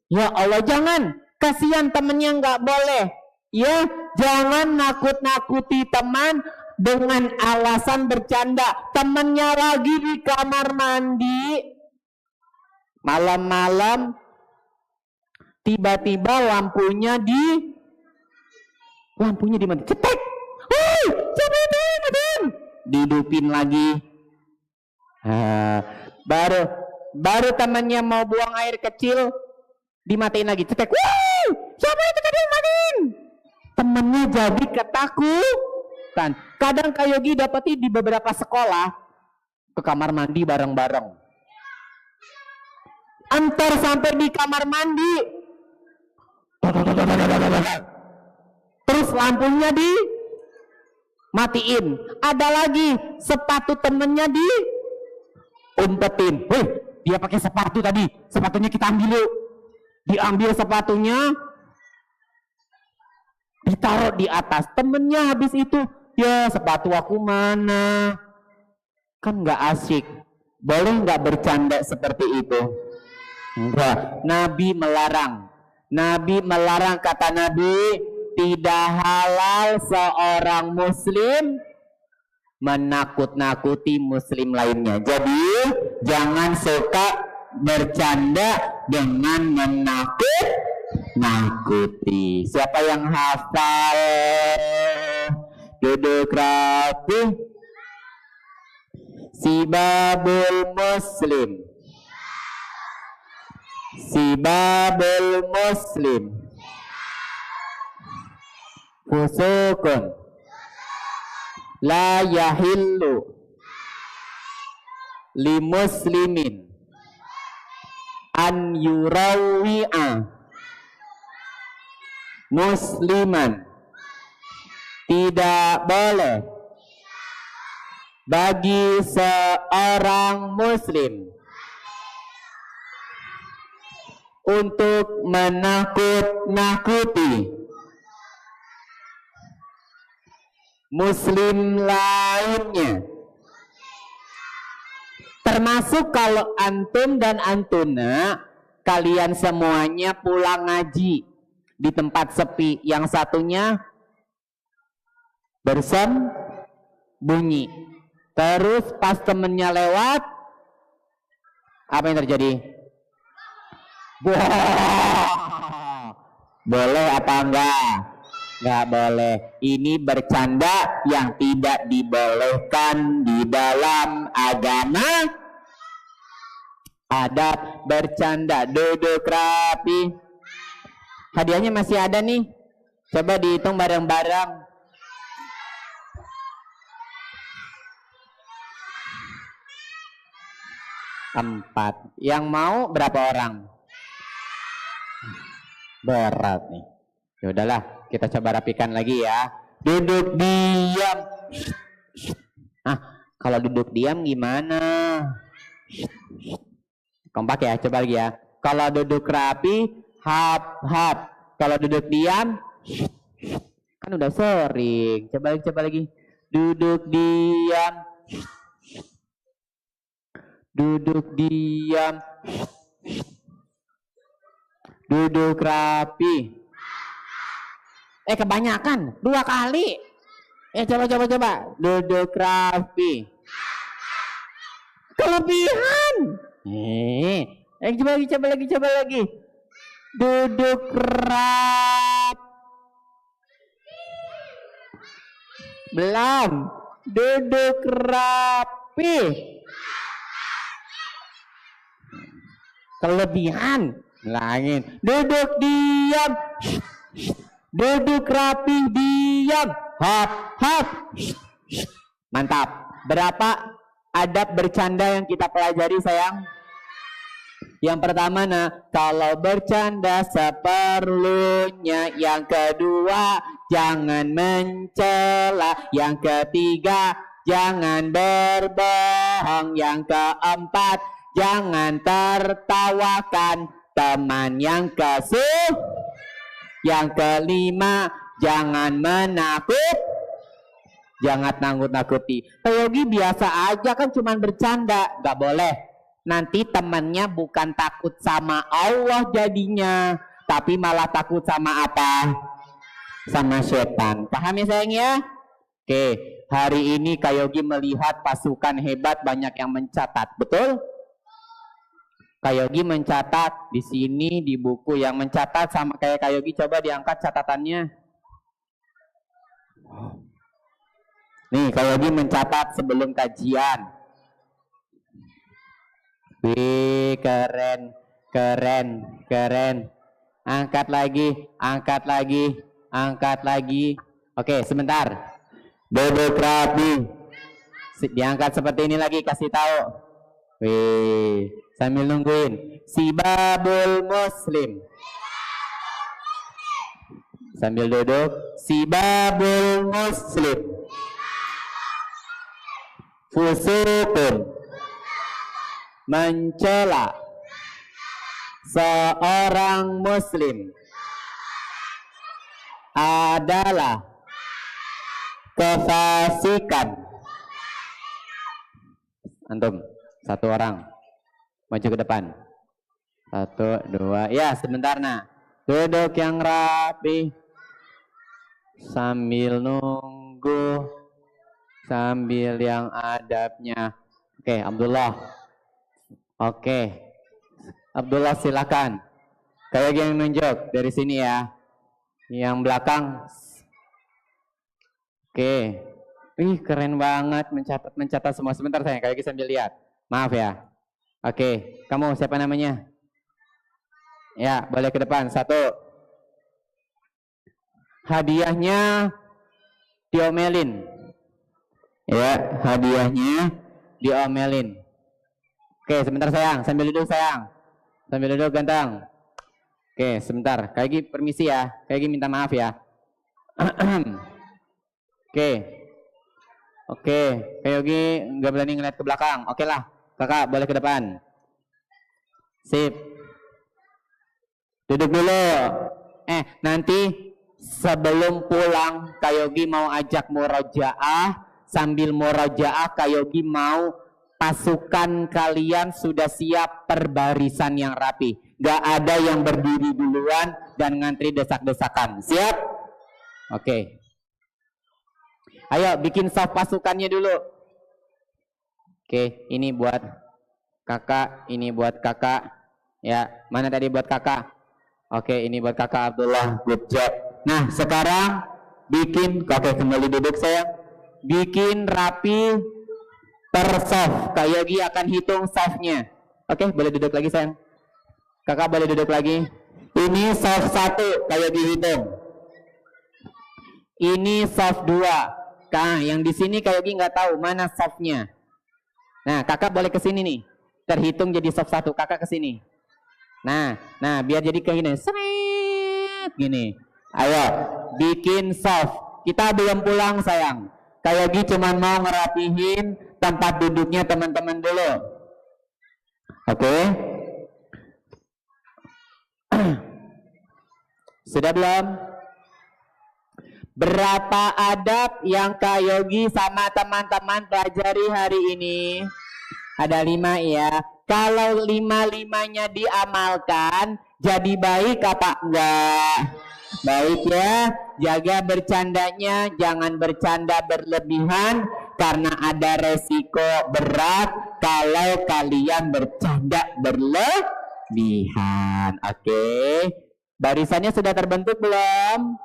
Ya Allah, jangan. Kasihan temennya, nggak boleh. Ya, jangan nakut-nakuti teman dengan alasan bercanda. Temennya lagi di kamar mandi. Malam-malam tiba-tiba lampunya dimati. Cetek. Hei, siapa itu? Dihidupin lagi. Baru temannya mau buang air kecil, dimatiin lagi. Cetek. Wih, siapa itu tadi yang matiin? Temennya jadi ketakutan. Kadang Kak Yogi dapati di beberapa sekolah ke kamar mandi bareng-bareng. Antar sampai di kamar mandi, terus lampunya dimatiin. Ada lagi sepatu temennya diumpetin. Wih, dia pakai sepatu tadi. Sepatunya kita ambil yuk. Diambil sepatunya, ditaruh di atas. Temennya habis itu, ya sepatu aku mana? Kan nggak asik. Boleh nggak bercanda seperti itu? Enggak. Nabi melarang. Nabi melarang, kata Nabi, tidak halal seorang muslim menakut-nakuti muslim lainnya. Jadi jangan suka bercanda dengan menakut-nakuti. Siapa yang hafal? Duduk rapi. Sibabul muslim. Sibabul muslim fusukun la yahillu li muslimin an yurawi'a musliman. Tidak boleh bagi seorang muslim untuk menakut-nakuti muslim lainnya. Termasuk kalau antum dan antuna, kalian semuanya pulang ngaji di tempat sepi, yang satunya bersembunyi. Terus pas temennya lewat, apa yang terjadi? Wah, boleh apa enggak? Enggak boleh. Ini bercanda yang tidak dibolehkan di dalam agama. Adab bercanda. Duduk rapi. Hadiahnya masih ada nih. Coba dihitung bareng-bareng. Empat. Yang mau berapa orang? Berat nih. Ya udahlah, kita coba rapikan lagi ya. Duduk diam. Kalau duduk diam gimana? Kompak ya, coba lagi ya. Kalau duduk rapi, hap. Kalau duduk diam, kan udah sering. Coba lagi. Duduk diam. Duduk diam. Duduk rapi. Kebanyakan 2 kali. Coba. Duduk rapi. Kelebihan. Coba lagi. Duduk rapi. Belum. Duduk rapi. Kelebihan. Langit. Duduk diam. Duduk rapi, diam. Hap. Mantap. Berapa adab bercanda yang kita pelajari, sayang? Yang pertama, kalau bercanda seperlunya. Yang kedua, jangan mencela. Yang ketiga, jangan berbohong. Yang keempat, jangan tertawakan teman yang kesuh. Yang kelima, jangan menakut. Jangan nakut-nakuti. Yogi biasa aja kan, cuman bercanda. Gak boleh. Nanti temannya bukan takut sama Allah jadinya, tapi malah takut sama apa? Sama setan. Paham ya sayang ya? Oke, hari ini Kak Yogi melihat pasukan hebat, banyak yang mencatat. Betul? Kak Yogi mencatat di sini di buku. Yang mencatat sama kayak Kak Yogi, coba diangkat catatannya. Nih, Kak Yogi mencatat sebelum kajian. Wih, keren, keren, keren. Angkat lagi, angkat lagi, angkat lagi. Oke, sebentar. Duduk rapi. Diangkat seperti ini lagi, kasih tahu. Wih, sambil nungguin. Sibabul Muslim. Sambil duduk. Sibabul Muslim. Fusukun. Mencela seorang Muslim adalah kefasikan. Antum, satu orang maju ke depan. 1, 2, ya sebentar nak. Duduk yang rapi sambil nunggu, sambil yang adabnya. Oke, Abdullah. Oke, Abdullah silakan. Kayak yang nunjuk dari sini ya. Yang belakang. Oke. Ih, keren banget mencatat semua. Sebentar sayang, kayak sambil lihat. Maaf ya. Oke, kamu siapa namanya? Ya, boleh ke depan. 1. Hadiahnya diomelin. Ya, hadiahnya diomelin. Oke, sebentar sayang, sambil duduk sayang. Sambil duduk ganteng. Oke, sebentar. Kayak gini permisi ya. Kayak gini minta maaf ya. Oke. Oke, kayak Yogi nggak berani ngeliat ke belakang. Oke lah, kakak boleh ke depan. Sip. Duduk dulu. Nanti sebelum pulang Kak Yogi mau ajak murojaah. Sambil murojaah Kak Yogi mau pasukan kalian sudah siap perbarisan yang rapi. Gak ada yang berdiri duluan dan ngantri desak-desakan. Siap? Oke. Ayo bikin soft pasukannya dulu. Oke, ini buat kakak, ini buat kakak. Ya, mana tadi buat kakak? Oke, ini buat kakak Abdullah. Good job. Nah, sekarang bikin, oke kembali duduk sayang. Bikin rapi per soft. Kak Yogi akan hitung softnya. Oke, boleh duduk lagi sayang. Kakak boleh duduk lagi. Ini soft 1, Kak Yogi hitung. Ini soft 2. Kak, yang di sini Kak Yogi nggak tahu mana softnya. Nah, kakak boleh ke sini nih. Terhitung jadi soft 1. Kakak ke sini. Nah, biar jadi kayak gini. Seret, gini. Ayo, bikin soft. Kita belum pulang sayang. Kak Yogi cuma mau ngerapihin tempat duduknya teman-teman dulu. Oke. Sudah belum? Berapa adab yang Kak Yogi sama teman-teman pelajari hari ini? Ada 5 ya. Kalau 5-5-nya diamalkan, jadi baik apa enggak? Baik ya. Jaga bercandanya, jangan bercanda berlebihan karena ada resiko berat kalau kalian bercanda berlebihan. Oke. Barisannya sudah terbentuk belum?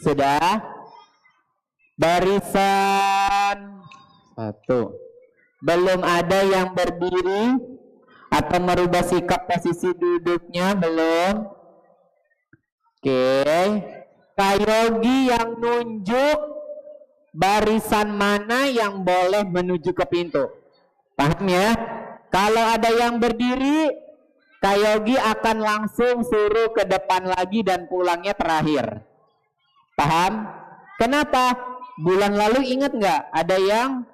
Sudah? Barisan 1. Belum ada yang berdiri atau merubah sikap posisi duduknya, belum? Oke. Kak Yogi yang nunjuk barisan mana yang boleh menuju ke pintu. Paham ya? Kalau ada yang berdiri, Kak Yogi akan langsung suruh ke depan lagi dan pulangnya terakhir. Paham? Kenapa? Bulan lalu ingat nggak? Ada yang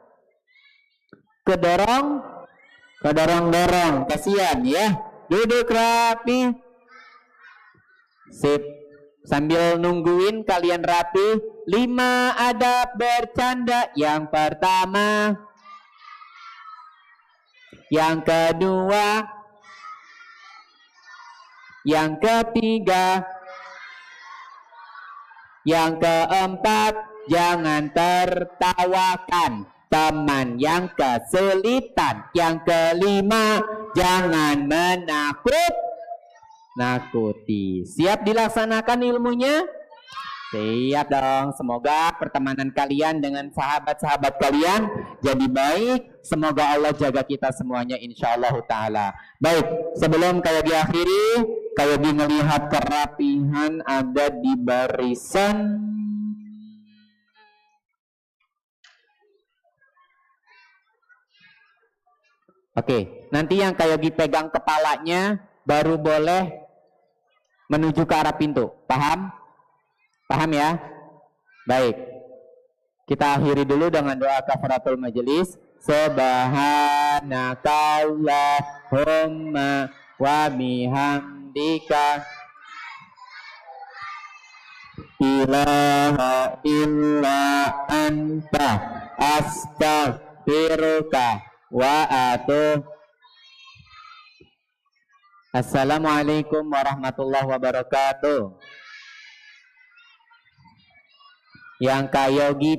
kedorong, kasihan ya. Duduk rapi. Sip. Sambil nungguin kalian rapi, 5 adab bercanda. Yang pertama, yang kedua, yang ketiga, yang keempat, jangan tertawakan teman yang kesulitan. Yang kelima, jangan nakuti. Siap dilaksanakan ilmunya? Siap dong. Semoga pertemanan kalian dengan sahabat-sahabat kalian jadi baik. Semoga Allah jaga kita semuanya insyaallah ta'ala. Baik, sebelum kayak diakhiri, kayak ngelihat kerapihan ada di barisan. Oke, nanti yang kayak dipegang kepalanya baru boleh menuju ke arah pintu. Paham? Paham ya? Baik. Kita akhiri dulu dengan doa kafaratul majelis. Subhanakallahumma wa bihamdika ilaha illa anta astaghfiruka wa atubu. Assalamualaikum warahmatullahi wabarakatuh. Yang kayogi